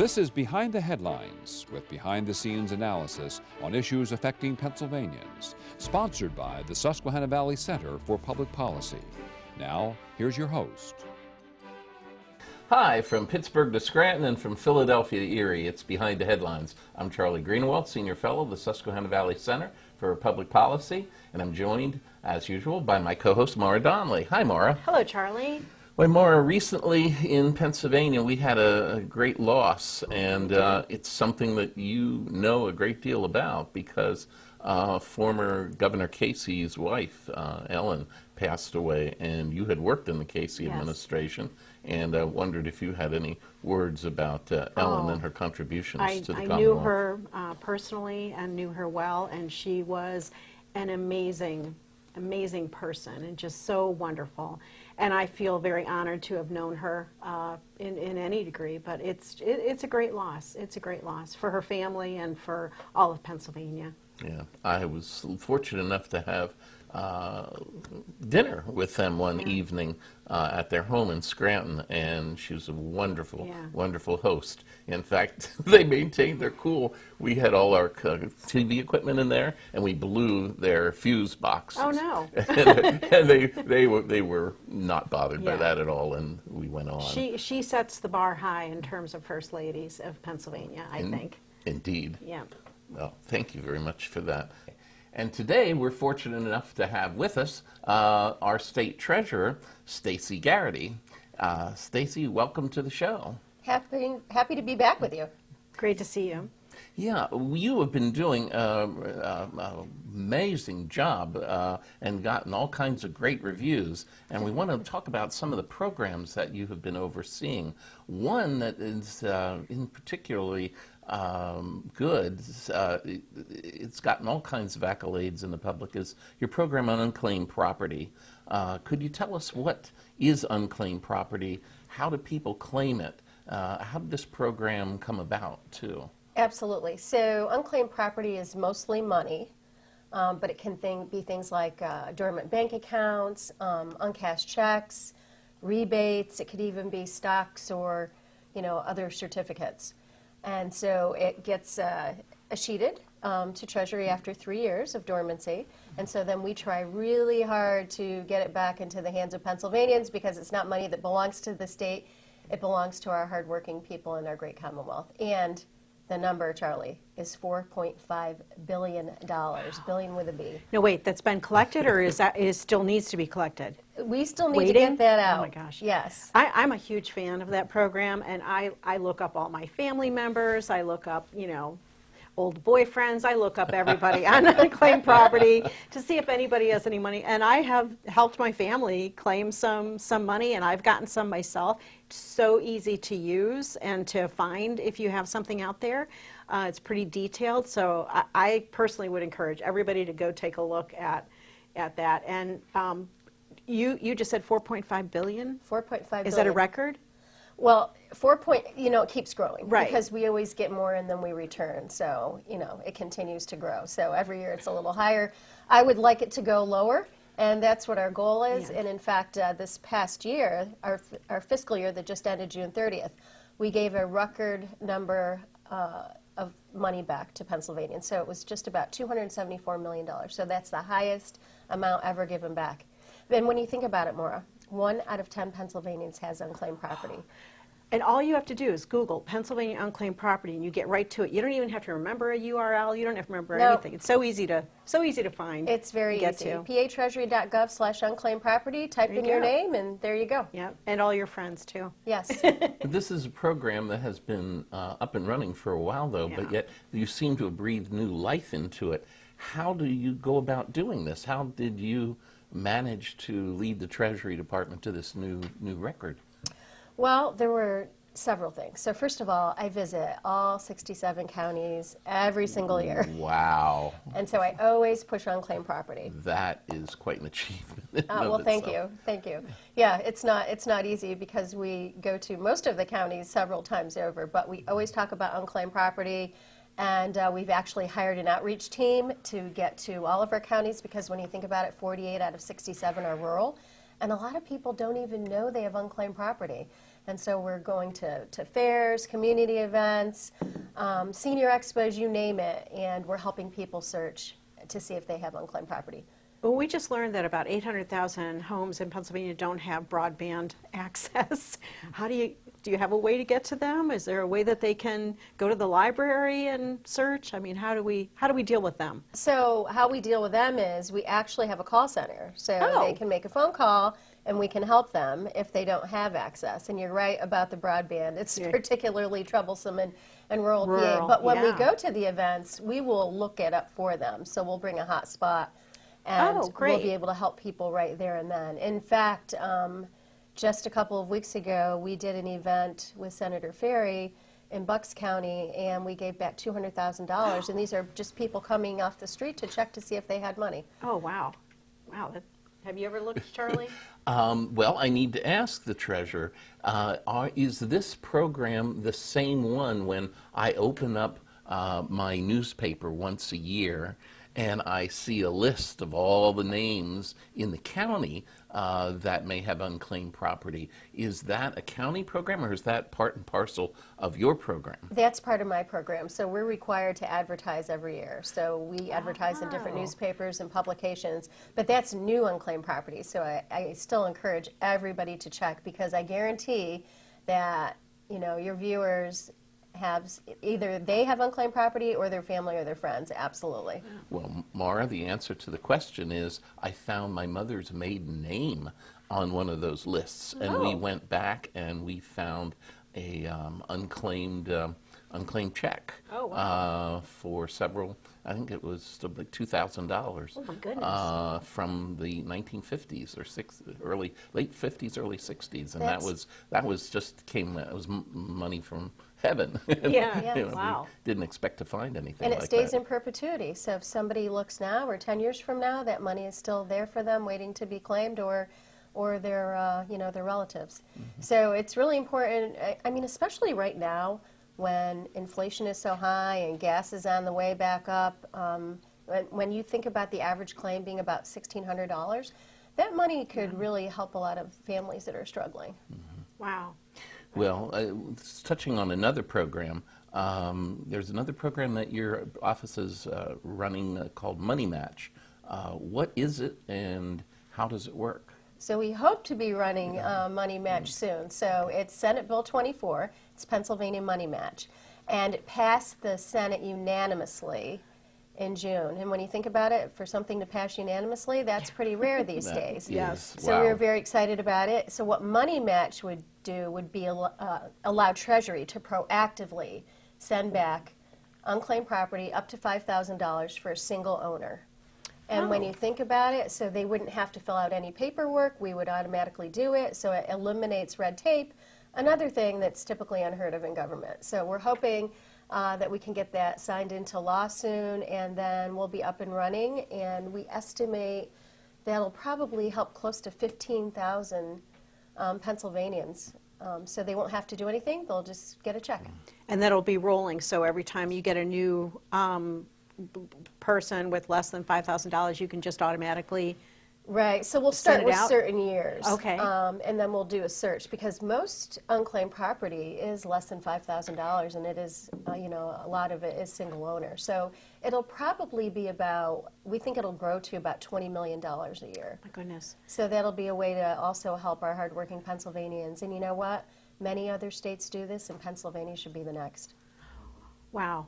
This is Behind the Headlines, with behind-the-scenes analysis on issues affecting Pennsylvanians, sponsored by the Susquehanna Valley Center for Public Policy. Now, here's your host. Hi, from Pittsburgh to Scranton and from Philadelphia to Erie, it's Behind the Headlines. I'm Charlie Greenawalt, Senior Fellow of the Susquehanna Valley Center for Public Policy, and I'm joined, as usual, by my co-host, Maura Donley. Hi, Maura. Hello, Charlie. Well, Maura, recently in Pennsylvania, we had a great loss, and it's something that you know a great deal about because former Governor Casey's wife, Ellen, passed away, and you had worked in the Casey administration, and I wondered if you had any words about Ellen and her contributions to the Commonwealth. I knew her personally and knew her well, and she was an amazing person and just so wonderful. And I feel very honored to have known her in any degree, but it's a great loss. It's a great loss for her family and for all of Pennsylvania. Yeah, I was fortunate enough to have dinner with them one evening at their home in Scranton, and she was a wonderful, wonderful host. In fact, they maintained their cool. We had all our TV equipment in there, and we blew their fuse boxes. Oh no! and they were not bothered by that at all, and we went on. She sets the bar high in terms of first ladies of Pennsylvania, I think. Indeed. Yeah. Well, thank you very much for that. And today we're fortunate enough to have with us our state treasurer, Stacy Garrity. Stacy, welcome to the show. Happy to be back with you. Great to see you. Yeah, you have been doing an amazing job and gotten all kinds of great reviews. And we want to talk about some of the programs that you have been overseeing. One that is in particularly good, it's gotten all kinds of accolades in the public, is your program on unclaimed property. Could you tell us what is unclaimed property? How do people claim it? How did this program come about, too? Absolutely. So unclaimed property is mostly money, but it can be things like dormant bank accounts, uncashed checks, rebates. It could even be stocks or, other certificates. And so it gets escheated to Treasury after 3 years of dormancy. And so then we try really hard to get it back into the hands of Pennsylvanians because it's not money that belongs to the state. It belongs to our hardworking people in our great Commonwealth. And the number, Charlie, is $4.5 billion, billion with a B. No, wait, that's been collected, or is still needs to be collected? We still need to get that out. Oh my gosh. Yes. I'm a huge fan of that program, and I look up all my family members. I look up, old boyfriends. I look up everybody on unclaimed property to see if anybody has any money. And I have helped my family claim some money, and I've gotten some myself. It's so easy to use and to find if you have something out there. It's pretty detailed, so I personally would encourage everybody to go take a look at that. And you just said 4.5 billion? 4.5 billion. Is that a record? Well, it keeps growing. Right. Because we always get more and then we return. So, it continues to grow. So every year it's a little higher. I would like it to go lower, and that's what our goal is. Yeah. And in fact, this past year, our fiscal year that just ended June 30th, we gave a record number of money back to Pennsylvanians. So it was just about $274 million. So that's the highest amount ever given back. And when you think about it, Maura, 1 out of 10 Pennsylvanians has unclaimed property. And all you have to do is Google Pennsylvania unclaimed property, and you get right to it. You don't even have to remember a URL. You don't have to remember anything. It's so easy to find. It's very easy. patreasury.gov/unclaimed property. Type in your name, and there you go. Yeah, and all your friends too. Yes. This is a program that has been up and running for a while, though, but yet you seem to have breathed new life into it. How do you go about doing this? How did you manage to lead the Treasury Department to this new record? Well, there were several things. So first of all, I visit all 67 counties every single year. Wow. And so I always push unclaimed property. That is quite an achievement. Well, thank you. Yeah, it's not easy because we go to most of the counties several times over, but we always talk about unclaimed property. And we've actually hired an outreach team to get to all of our counties because when you think about it, 48 out of 67 are rural. And a lot of people don't even know they have unclaimed property. And so we're going to fairs, community events, senior expos, you name it, and we're helping people search to see if they have unclaimed property. Well, we just learned that about 800,000 homes in Pennsylvania don't have broadband access. How do you have a way to get to them? Is there a way that they can go to the library and search? I mean, how do we deal with them? So how we deal with them is we actually have a call center. So they can make a phone call and we can help them if they don't have access. And you're right about the broadband. It's particularly troublesome in rural PA. But when we go to the events, we will look it up for them. So we'll bring a hotspot and we'll be able to help people right there and then. In fact, just a couple of weeks ago, we did an event with Senator Ferry in Bucks County, and we gave back $200,000. And these are just people coming off the street to check to see if they had money. Oh, wow. Wow. Have you ever looked, Charlie? Well, I need to ask the treasurer, is this program the same one when I open up my newspaper once a year and I see a list of all the names in the county that may have unclaimed property? Is that a county program, or is that part and parcel of your program? That's part of my program. So we're required to advertise every year. So we advertise in different newspapers and publications, but that's new unclaimed property. So I still encourage everybody to check, because I guarantee that, you know, your viewers have either they have unclaimed property or their family or their friends. Absolutely. Well, Maura, the answer to the question is I found my mother's maiden name on one of those lists, and we went back and we found a unclaimed check for several. I think it was like $2,000. Oh my goodness! From the 1950s or late 50s, early 60s, and that was money from heaven. Yeah. You know, Wow. We didn't expect to find anything And like it stays that. in perpetuity. So if somebody looks now or 10 years from now, that money is still there for them, waiting to be claimed, or their their relatives. So it's really important. I mean, especially right now when inflation is so high and gas is on the way back up. When you think about the average claim being about $1,600, that money could really help a lot of families that are struggling. Wow. Well, touching on another program, there's another program that your office is running called Money Match. What is it, and how does it work? So we hope to be running Money Match soon. So it's Senate Bill 24. It's Pennsylvania Money Match. And it passed the Senate unanimously in June. And when you think about it, for something to pass unanimously, that's pretty rare these days. Yes. So we were very excited about it. So what Money Match would do would be allow Treasury to proactively send back unclaimed property up to $5,000 for a single owner. And when you think about it, so they wouldn't have to fill out any paperwork, we would automatically do it, so it eliminates red tape, another thing that's typically unheard of in government. So we're hoping that we can get that signed into law soon, and then we'll be up and running, and we estimate that'll probably help close to 15,000 Pennsylvanians. So they won't have to do anything, they'll just get a check. And that'll be rolling, so every time you get a new person with less than $5,000, you can just automatically. Right, so we'll start it with out? certain years. Okay. And then we'll do a search, because most unclaimed property is less than $5,000, and it is, a lot of it is single owner. So it'll probably be about, we think it'll grow to about $20 million a year. My goodness. So that'll be a way to also help our hardworking Pennsylvanians. And you know what? Many other states do this, and Pennsylvania should be the next. Wow.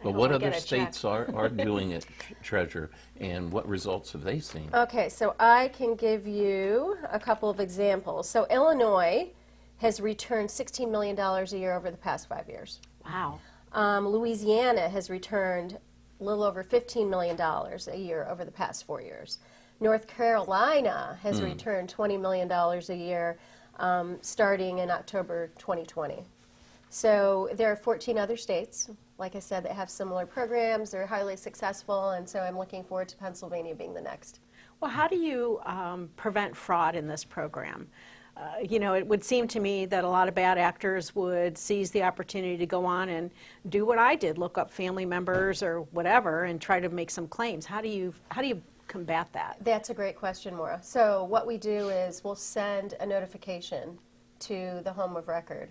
Well, what other states are doing it, Treasurer, and what results have they seen? Okay, so I can give you a couple of examples. So Illinois has returned $16 million a year over the past 5 years. Wow. Louisiana has returned a little over $15 million a year over the past 4 years. North Carolina has returned $20 million a year starting in October 2020. So there are 14 other states, like I said, that have similar programs. They're highly successful, and so I'm looking forward to Pennsylvania being the next. Well, how do you prevent fraud in this program? It would seem to me that a lot of bad actors would seize the opportunity to go on and do what I did, look up family members or whatever, and try to make some claims. How do you combat that? That's a great question, Maura. So what we do is we'll send a notification to the home of record.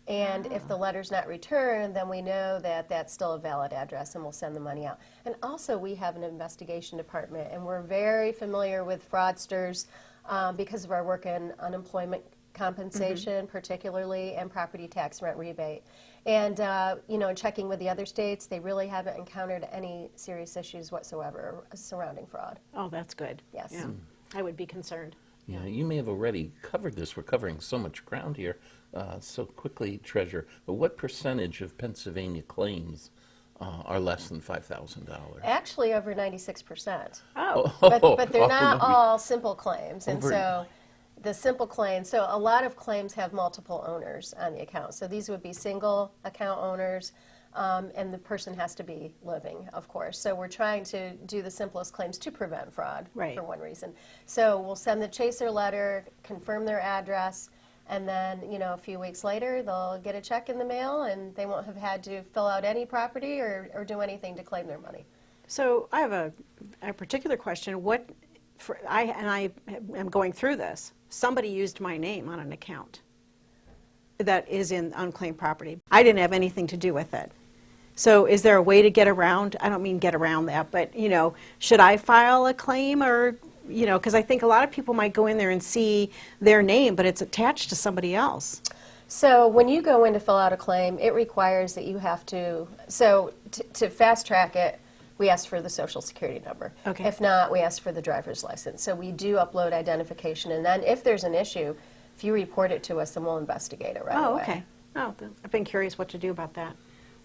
And if the letter's not returned, then we know that that's still a valid address and we'll send the money out. And also we have an investigation department, and we're very familiar with fraudsters because of our work in unemployment compensation particularly, and property tax rent rebate. And you know, in checking with the other states, they really haven't encountered any serious issues whatsoever surrounding fraud. Oh, that's good. Yes. Yeah. I would be concerned. Yeah, you may have already covered this. We're covering so much ground here so quickly, Treasurer. But what percentage of Pennsylvania claims are less than $5,000? Actually, over 96%. Oh, But they're not no. all simple claims, and Over- so the simple claims, so a lot of claims have multiple owners on the account. So these would be single account owners, and the person has to be living, of course. So we're trying to do the simplest claims to prevent fraud, Right. for one reason. So we'll send the chaser letter, confirm their address, and then, you know, a few weeks later, they'll get a check in the mail, and they won't have had to fill out any property or do anything to claim their money. so I have a particular question. I am going through this. Somebody used my name on an account that is in unclaimed property. I didn't have anything to do with it. So is there a way to get around? I don't mean get around that, but, you know, should I file a claim, or, you know, because I think a lot of people might go in there and see their name, but it's attached to somebody else. So when you go in to fill out a claim, it requires that you have to, to fast track it, we ask for the social security number. Okay. If not, we ask for the driver's license. So we do upload identification, and then if there's an issue, if you report it to us, then we'll investigate it right away. Oh, okay. Oh, I've been curious what to do about that.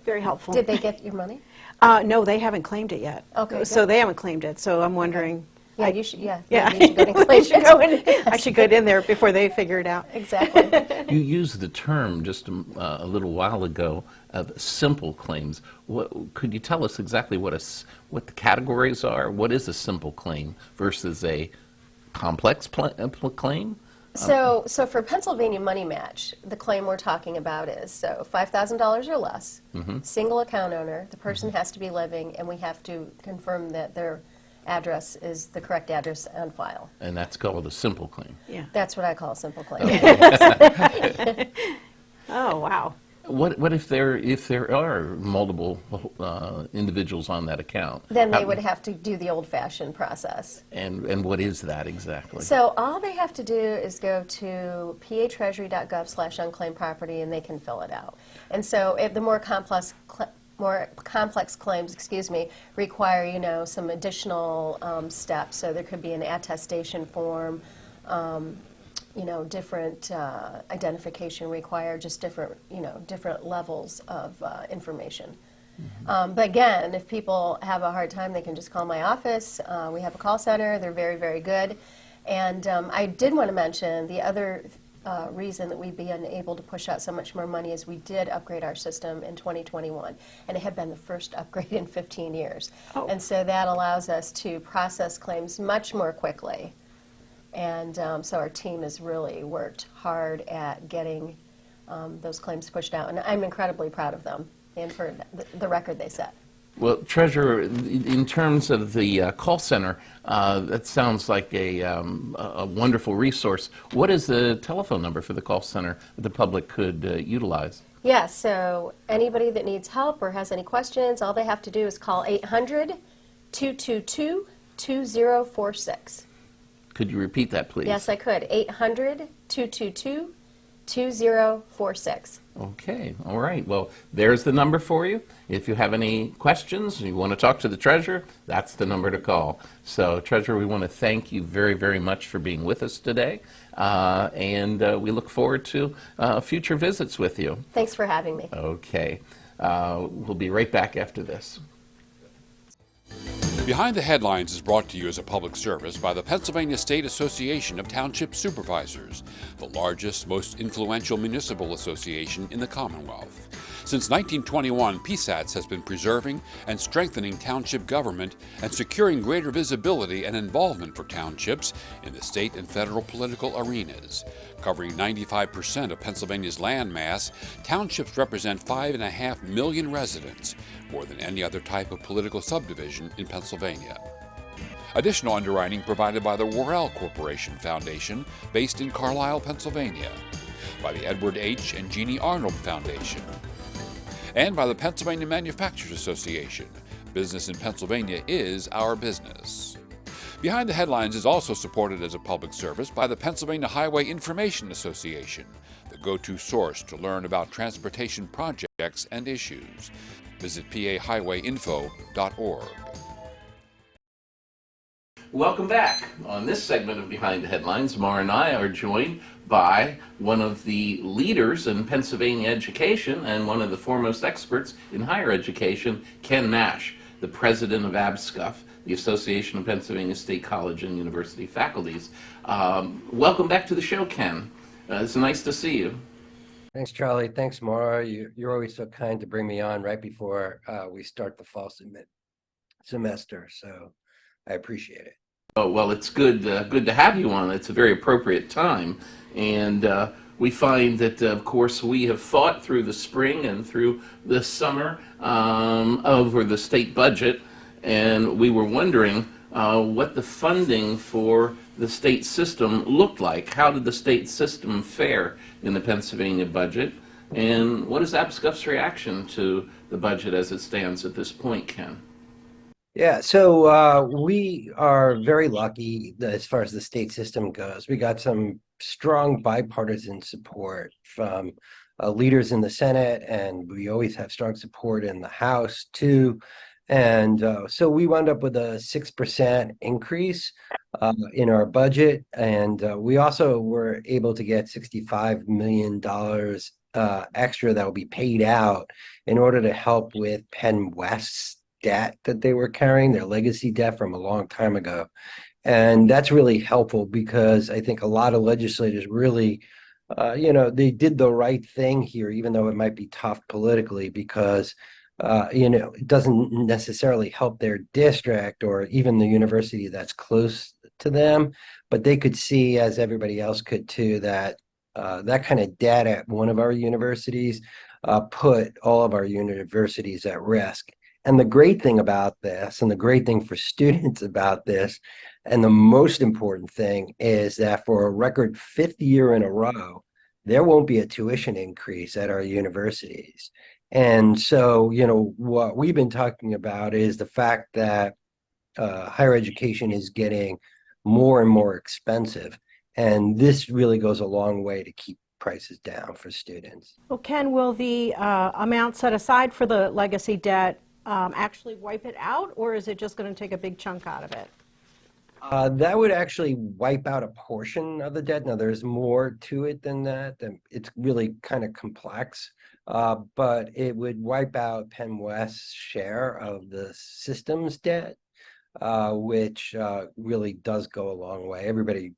Very helpful. Did they get your money? No, they haven't claimed it yet. Okay, So good. they haven't claimed it, so I'm wondering. Yeah, you should, yeah. Yeah. You should go and claim it. I should get in there before they figure it out. Exactly. You used the term just a little while ago of simple claims. Could you tell us exactly what the categories are? What is a simple claim versus a complex claim? So for Pennsylvania Money Match, the claim we're talking about is, so $5,000 or less, single account owner, the person has to be living, and we have to confirm that their address is the correct address on file. And that's called a simple claim. Yeah. That's what I call a simple claim. Oh, wow. What if there are multiple individuals on that account? Then they would have to do the old-fashioned process. And what is that exactly? So all they have to do is go to patreasury.gov/unclaimed property, and they can fill it out. And so if the more complex claims, require, you know, some additional steps. So there could be an attestation form, you know, different identification required, just different, you know, different levels of information. But again, if people have a hard time, they can just call my office. We have a call center. They're very, very good. And I did want to mention the other reason that we've been able to push out so much more money is we did upgrade our system in 2021, and it had been the first upgrade in 15 years. Oh. And so that allows us to process claims much more quickly. And so our team has really worked hard at getting those claims pushed out, and I'm incredibly proud of them and for the record they set. Well, Treasurer, in terms of the call center, that sounds like a wonderful resource. What is the telephone number for the call center that the public could utilize? Yeah, so anybody that needs help or has any questions, all they have to do is call 800-222-2046. Could you repeat that, please? Yes, I could. 800-222-2046. Okay, all right. Well, there's the number for you. If you have any questions, you want to talk to the Treasurer, that's the number to call. So, Treasurer, we want to thank you very, very much for being with us today, and we look forward to future visits with you. Thanks for having me. Okay. We'll be right back after this. Behind the Headlines is brought to you as a public service by the Pennsylvania State Association of Township Supervisors, the largest, most influential municipal association in the Commonwealth. Since 1921, PSATS has been preserving and strengthening township government and securing greater visibility and involvement for townships in the state and federal political arenas. Covering 95% of Pennsylvania's land mass, townships represent 5.5 million residents, more than any other type of political subdivision in Pennsylvania. Additional underwriting provided by the Worrell Corporation Foundation, based in Carlisle, Pennsylvania, by the Edward H. and Jeannie Arnold Foundation, and by the Pennsylvania Manufacturers Association. Business in Pennsylvania is our business. Behind the Headlines is also supported as a public service by the Pennsylvania Highway Information Association, the go-to source to learn about transportation projects and issues. Visit pahighwayinfo.org. Welcome back. On this segment of Behind the Headlines, Maura and I are joined by one of the leaders in Pennsylvania education and one of the foremost experts in higher education, Ken Nash, the president of APSCUF, the Association of Pennsylvania State College and University Faculties. Welcome back to the show, Ken. It's nice to see you. Thanks, Charlie. Thanks, Maura. You're always so kind to bring me on right before we start the fall semester, so I appreciate it. Oh, well, it's good to have you on. It's a very appropriate time. And we find that, of course, we have fought through the spring and through the summer over the state budget. And we were wondering what the funding for the state system looked like. How did the state system fare in the Pennsylvania budget? And what is APSCUF's reaction to the budget as it stands at this point, Ken? Yeah, so we are very lucky as far as the state system goes. We got some strong bipartisan support from leaders in the Senate, and we always have strong support in the House too. And so we wound up with a 6% increase in our budget, and we also were able to get $65 million extra that will be paid out in order to help with Penn West's debt that they were carrying, their legacy debt from a long time ago. And that's really helpful because I think a lot of legislators really, they did the right thing here, even though it might be tough politically because, it doesn't necessarily help their district or even the university that's close to them. But they could see, as everybody else could too, that that kind of debt at one of our universities put all of our universities at risk. And the great thing about this, and the great thing for students about this, and the most important thing is that for a record 5th year in a row, there won't be a tuition increase at our universities. And so, what we've been talking about is the fact that higher education is getting more and more expensive. And this really goes a long way to keep prices down for students. Well, Ken, will the amount set aside for the legacy debt actually wipe it out, or is it just going to take a big chunk out of it? That would actually wipe out a portion of the debt. Now, there's more to it than that. It's really kind of complex, but it would wipe out Penn West's share of the system's debt, which really does go a long way. Everybody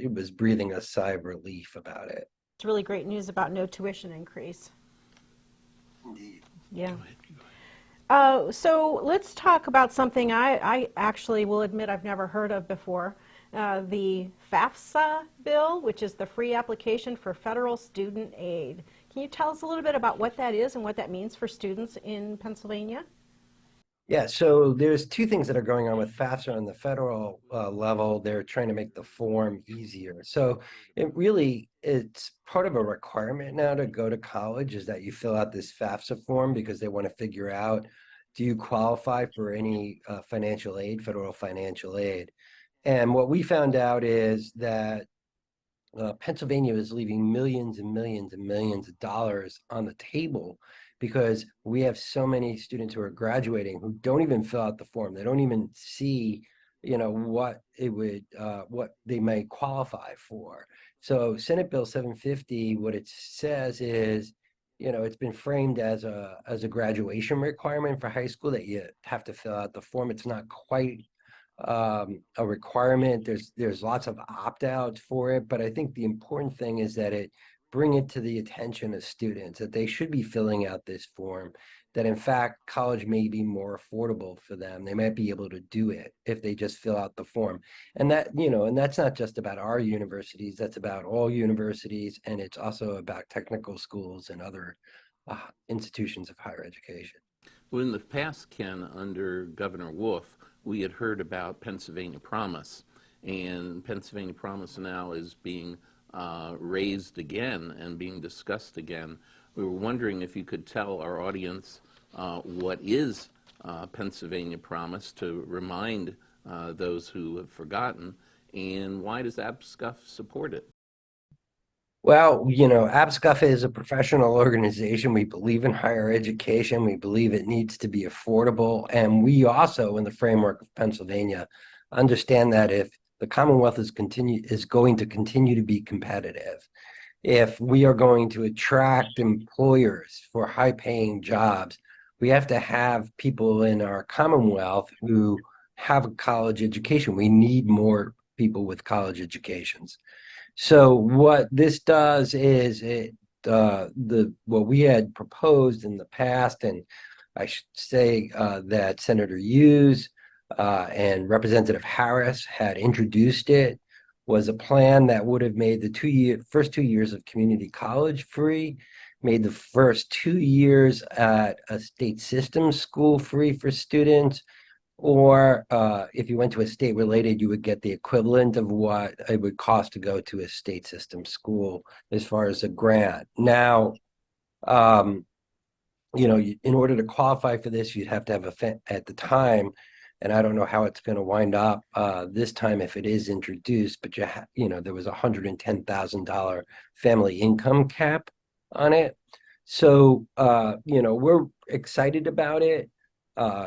was breathing a sigh of relief about it. It's really great news about no tuition increase. Indeed. Yeah. So let's talk about something I actually will admit I've never heard of before, the FAFSA bill, which is the Free Application for Federal Student Aid. Can you tell us a little bit about what that is and what that means for students in Pennsylvania? Yeah, so there's two things that are going on with FAFSA on the federal level. They're trying to make the form easier. So it's part of a requirement now to go to college is that you fill out this FAFSA form because they want to figure out, do you qualify for any financial aid, federal financial aid? And what we found out is that Pennsylvania is leaving millions and millions and millions of dollars on the table because we have so many students who are graduating who don't even fill out the form. They don't even see, what they may qualify for. So Senate Bill 750, what it says is, it's been framed as a graduation requirement for high school that you have to fill out the form. It's not quite a requirement. There's lots of opt-outs for it, but I think the important thing is that it bring it to the attention of students that they should be filling out this form, that in fact college may be more affordable for them. They might be able to do it if they just fill out the form. And that, and that's not just about our universities, that's about all universities, and it's also about technical schools and other institutions of higher education. Well, in the past, Ken, under Governor Wolf, we had heard about Pennsylvania Promise, and Pennsylvania Promise now is being raised again and being discussed again. We were wondering if you could tell our audience what is Pennsylvania Promise, to remind those who have forgotten, and why does APSCUF support it? Well, APSCUF is a professional organization. We believe in higher education. We believe it needs to be affordable. And we also, in the framework of Pennsylvania, understand that if the Commonwealth is going to continue to be competitive, if we are going to attract employers for high-paying jobs, we have to have people in our Commonwealth who have a college education. We need more people with college educations. So what this does is what we had proposed in the past, and I should say that Senator Hughes and Representative Harris had introduced it, was a plan that would have made the first 2 years of community college free, made the first 2 years at a state system school free for students, or if you went to a state related, you would get the equivalent of what it would cost to go to a state system school as far as a grant. Now, in order to qualify for this, you'd have to have at the time, and I don't know how it's going to wind up this time if it is introduced, but there was a $110,000 family income cap on it. So, we're excited about it.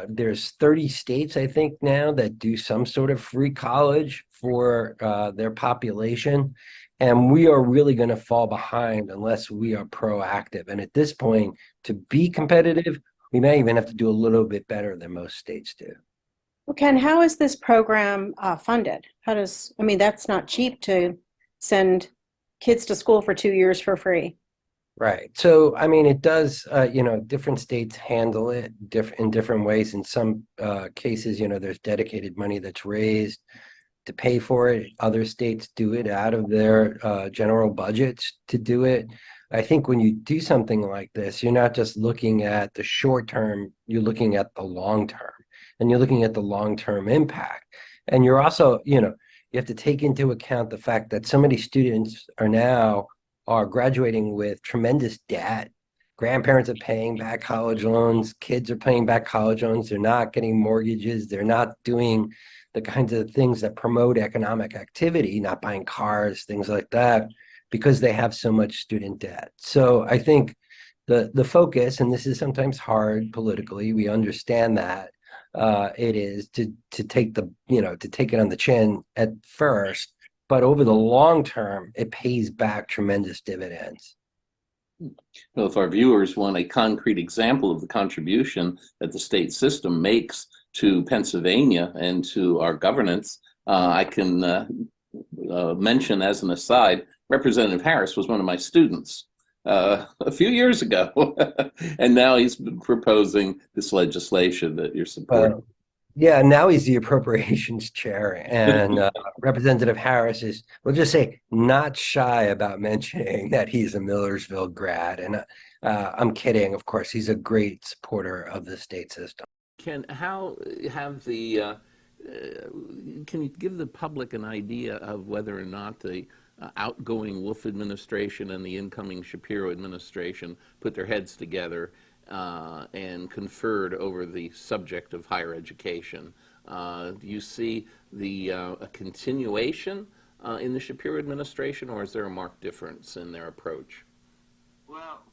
There's 30 states, I think, now that do some sort of free college for their population. And we are really going to fall behind unless we are proactive. And at this point, to be competitive, we may even have to do a little bit better than most states do. Well, Ken, how is this program funded? That's not cheap to send kids to school for 2 years for free. Right. So, it does, different states handle it in different ways. In some cases, there's dedicated money that's raised to pay for it. Other states do it out of their general budgets to do it. I think when you do something like this, you're not just looking at the short term, you're looking at the long term, and you're looking at the long-term impact. And you're also, you have to take into account the fact that so many students are graduating with tremendous debt. Grandparents are paying back college loans. Kids are paying back college loans. They're not getting mortgages. They're not doing the kinds of things that promote economic activity, not buying cars, things like that, because they have so much student debt. So I think the focus, and this is sometimes hard politically, we understand that, it is to take it on the chin at first, but over the long term, it pays back tremendous dividends. Well, if our viewers want a concrete example of the contribution that the state system makes to Pennsylvania and to our governance, I can mention as an aside, Representative Harris was one of my students a few years ago, and now he's proposing this legislation that you're supporting. Yeah, now he's the appropriations chair, and Representative Harris is, we'll just say, not shy about mentioning that he's a Millersville grad. And I'm kidding, of course. He's a great supporter of the state system. Can you give the public an idea of whether or not the outgoing Wolf administration and the incoming Shapiro administration put their heads together and conferred over the subject of higher education? Do you see a continuation in the Shapiro administration, or is there a marked difference in their approach? Well,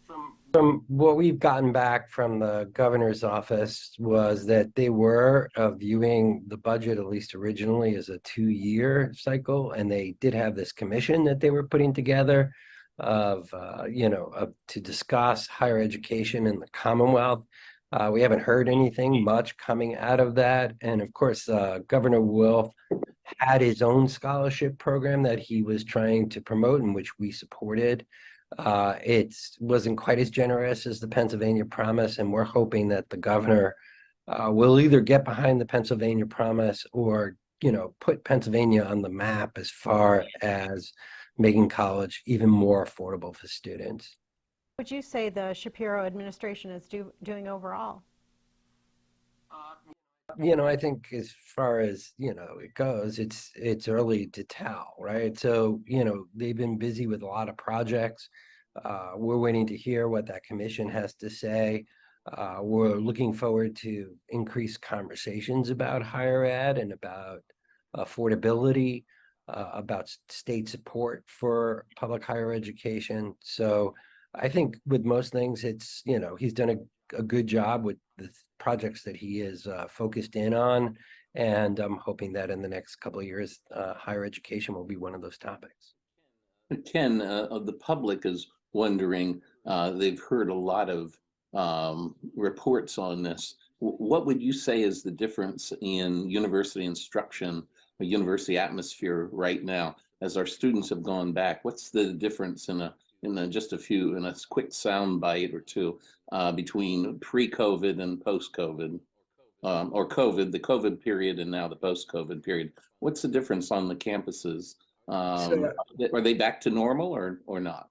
from what we've gotten back from the governor's office was that they were viewing the budget, at least originally, as a 2-year cycle, and they did have this commission that they were putting together to discuss higher education in the Commonwealth. We haven't heard anything much coming out of that. And of course, Governor Wolf had his own scholarship program that he was trying to promote, in which we supported. It wasn't quite as generous as the Pennsylvania Promise, and we're hoping that the governor will either get behind the Pennsylvania Promise or, put Pennsylvania on the map as far as making college even more affordable for students. What would you say the Shapiro administration is doing overall? I think as far as, it goes, it's early to tell, right? So, they've been busy with a lot of projects. We're waiting to hear what that commission has to say. We're looking forward to increased conversations about higher ed and about affordability, about state support for public higher education. So I think with most things, he's done a good job with the projects that he is focused in on. And I'm hoping that in the next couple of years, higher education will be one of those topics. Ken, the public is wondering, they've heard a lot of reports on this. What would you say is the difference in university instruction, or university atmosphere right now, as our students have gone back? What's the difference in a quick sound bite or two, between pre-COVID and post-COVID, or COVID, the COVID period, and now the post-COVID period? What's the difference on the campuses? So, Are they back to normal or not?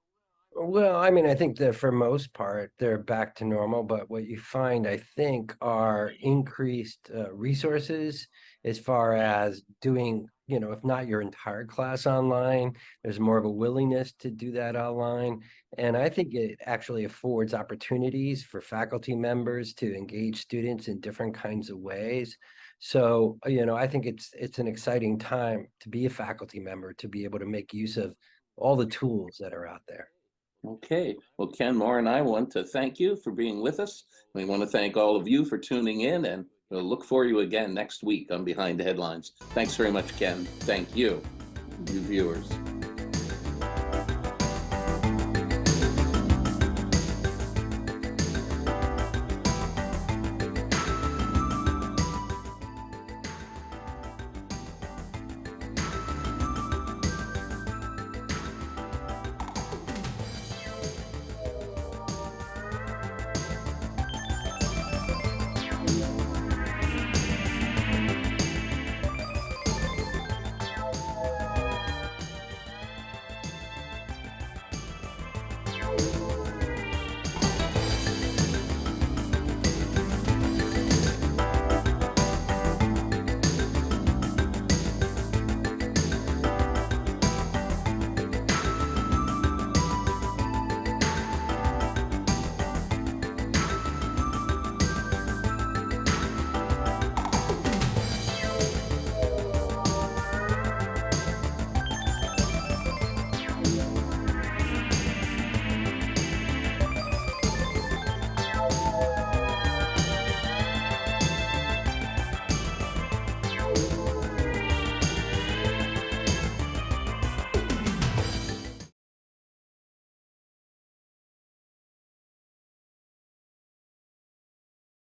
well, I mean, I think that for most part, they're back to normal, but what you find, I think, are increased resources as far as doing, if not your entire class online, there's more of a willingness to do that online. And I think it actually affords opportunities for faculty members to engage students in different kinds of ways. So, I think it's an exciting time to be a faculty member, to be able to make use of all the tools that are out there. Okay. Well, Ken, Maura, and I want to thank you for being with us. We want to thank all of you for tuning in, and we'll look for you again next week on Behind the Headlines. Thanks very much, Ken. Thank you, you viewers.